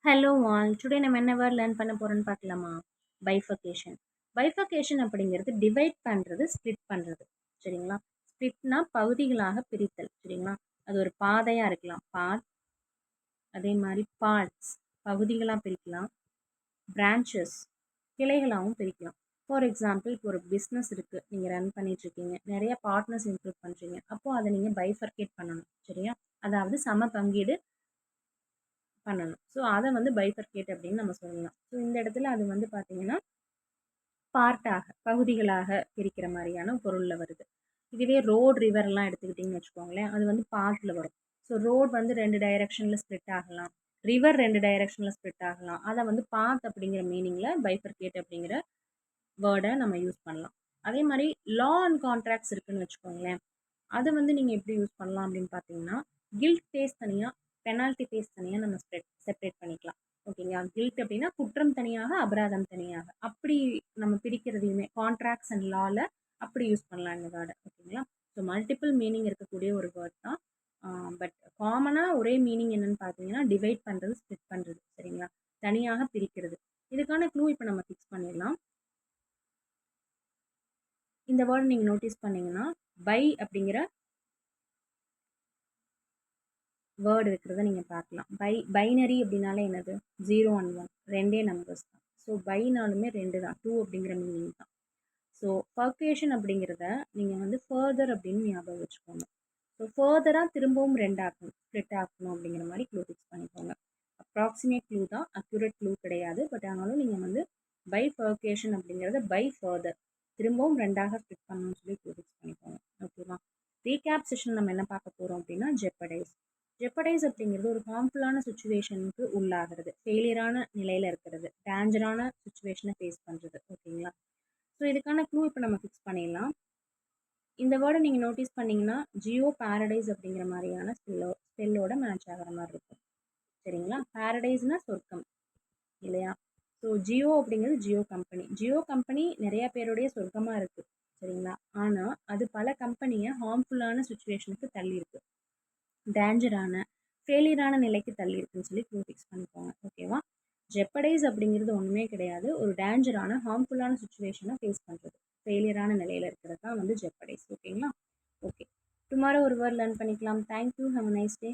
Hello all today நம்ம என்ன word learn பண்ண போறோம்னு பார்க்கலாமா? பைஃபர்கேஷன். பைஃபர்கேஷன் அப்படிங்கிறது டிவைட் பண்ணுறது, ஸ்ப்ளிட் பண்ணுறது. சரிங்களா? ஸ்ப்ளிட்னா பகுதிகளாக பிரித்தல். சரிங்களா? அது ஒரு பாதையாக இருக்கலாம், பாத். அதே மாதிரி பார்ட்ஸ் பகுதிகளாக பிரிக்கலாம். பிரான்ச்சஸ் கிளைகளாகவும் பிரிக்கலாம். ஃபார் எக்ஸாம்பிள் இப்போ ஒரு பிஸ்னஸ் இருக்குது, நீங்கள் ரன் பண்ணிகிட்ருக்கீங்க, நிறைய பார்ட்னர்ஸ் இன்க்ளூட் பண்ணுறீங்க. அப்போது அதை நீங்கள் பைஃபர்கேட் பண்ணணும். சரியா? அதாவது சம பங்கீடு பண்ணணும். ஸோ அதை வந்து பைஃபர்கேட் அப்படின்னு நம்ம சொல்லலாம். ஸோ இந்த இடத்துல அது வந்து பார்த்தீங்கன்னா பார்ட்டாக பகுதிகளாக பிரிக்கிற மாதிரியான பொருளில் வருது. இதுவே ரோட் ரிவர்லாம் எடுத்துக்கிட்டிங்கன்னு வச்சுக்கோங்களேன், அது வந்து பார்ட்டில் வரும். ஸோ ரோட் வந்து 2 டைரெக்ஷனில் ஸ்ப்ளிட் ஆகலாம், ரிவர் 2 டைரெக்ஷனில் ஸ்ப்ளிட் ஆகலாம். அதை வந்து பாத் அப்படிங்கிற மீனிங்கில் பைஃபர்கேட் அப்படிங்கிற வேர்டை நம்ம யூஸ் பண்ணலாம். அதே மாதிரி லா அண்ட் கான்ட்ராக்ட்ஸ் இருக்குன்னு வச்சுக்கோங்களேன், அதை வந்து நீங்கள் எப்படி யூஸ் பண்ணலாம் அப்படின்னு பார்த்தீங்கன்னா, கில்ட் ஃபேஸ் தனியாக, பெனால்ட்டி ஃபேஸ் தனியாக நம்ம செப்பரேட் பண்ணிக்கலாம். ஓகேங்களா? கில்ட் அப்படின்னா குற்றம் தனியாக, அபராதம் தனியாக, அப்படி நம்ம பிரிக்கிறதையுமே கான்ட்ராக்ட்ஸ் அண்ட் லாவில் அப்படி யூஸ் பண்ணலாம் இந்த வேர்டை. ஓகேங்களா? ஸோ மல்டிபிள் மீனிங் இருக்கக்கூடிய ஒரு வேர்ட் தான். பட் காமனாக ஒரே மீனிங் என்னன்னு பார்த்தீங்கன்னா, டிவைட் பண்ணுறது, ஸ்ப்ளிட் பண்ணுறது. சரிங்களா? தனியாக பிரிக்கிறது. இதுக்கான க்ளூ இப்போ நம்ம ஃபிக்ஸ் பண்ணிடலாம். இந்த வேர்டு நீங்கள் நோட்டீஸ் பண்ணீங்கன்னா, பை அப்படிங்கிற வேர்டு இருக்கிறத நீங்கள் பார்க்கலாம். பைனரி அப்படின்னாலே என்னது? 0 and 1 ரெண்டே நம்பர்ஸ் தான். ஸோ பைனாலுமே 2 தான், 2 அப்படிங்கிற மீனிங் தான். ஸோ பர்கேஷன் அப்படிங்கிறத நீங்கள் வந்து ஃபர்தர் அப்படின்னு ஞாபகம் வச்சுக்கோங்க. ஸோ ஃபர்தராக திரும்பவும் 2 ஆக்கணும், ஸ்ப்ளிட் ஆக்கணும் அப்படிங்கிற மாதிரி க்ளூ ஃபிக்ஸ் பண்ணிக்கோங்க. அப்ராக்சிமேட் க்ளூ தான், அக்யூரேட் க்ளூ கிடையாது. பட் ஆனாலும் நீங்கள் வந்து பை பர்கேஷன் அப்படிங்கிறத பை ஃபர்தர் திரும்பவும் 2ஆக ஸ்ப்ளிட் பண்ணணும்னு சொல்லி க்ளூ ஃபிக்ஸ் பண்ணிக்கோங்க. ஓகேவா? ரீகேப் செஷன் நம்ம என்ன பார்க்க போகிறோம் அப்படின்னா, ஜெப்படைஸ். ஜெப்படைஸ் அப்படிங்கிறது ஒரு ஹார்ம்ஃபுல்லான சுச்சுவேஷனுக்கு உள்ளாகிறது, ஃபெயிலியரான நிலையில் இருக்கிறது, டேஞ்சரான சுச்சுவேஷனை ஃபேஸ் பண்ணுறது. ஓகேங்களா? ஸோ இதுக்கான க்ளூ இப்போ நம்ம ஃபிக்ஸ் பண்ணிடலாம். இந்த வேர்டை நீங்கள் நோட்டீஸ் பண்ணிங்கன்னா, ஜியோ பேரடைஸ் அப்படிங்கிற மாதிரியான ஸ்பெல்லோட மேட்ச் ஆகிற மாதிரி இருக்கும். சரிங்களா? பேரடைஸ்னால் சொர்க்கம் இல்லையா? ஸோ ஜியோ அப்படிங்கிறது ஜியோ கம்பெனி. ஜியோ கம்பெனி நிறையா பேருடைய சொர்க்கமாக இருக்குது. சரிங்களா? ஆனால் அது பல கம்பெனியை ஹார்ம்ஃபுல்லான சுச்சுவேஷனுக்கு தள்ளியிருக்கு, டேஞ்சரான ஃபெயிலியரான நிலைக்கு தள்ளியிருக்குன்னு சொல்லி க்ளூ ஃபிக்ஸ் பண்ணிக்கோங்க. ஓகேவா? ஜெப்படைஸ் அப்படிங்கிறது ஒன்றுமே கிடையாது, ஒரு டேஞ்சரான ஹார்ம்ஃபுல்லான சுச்சுவேஷனை ஃபேஸ் பண்ணுறது, ஃபெயிலியரான நிலையில் இருக்கிறது தான் வந்து ஜெப்படைஸ். ஓகேங்களா? ஓகே, டுமாரோ ஒரு வேர்ட் லேர்ன் பண்ணிக்கலாம். Thank you, have a nice day.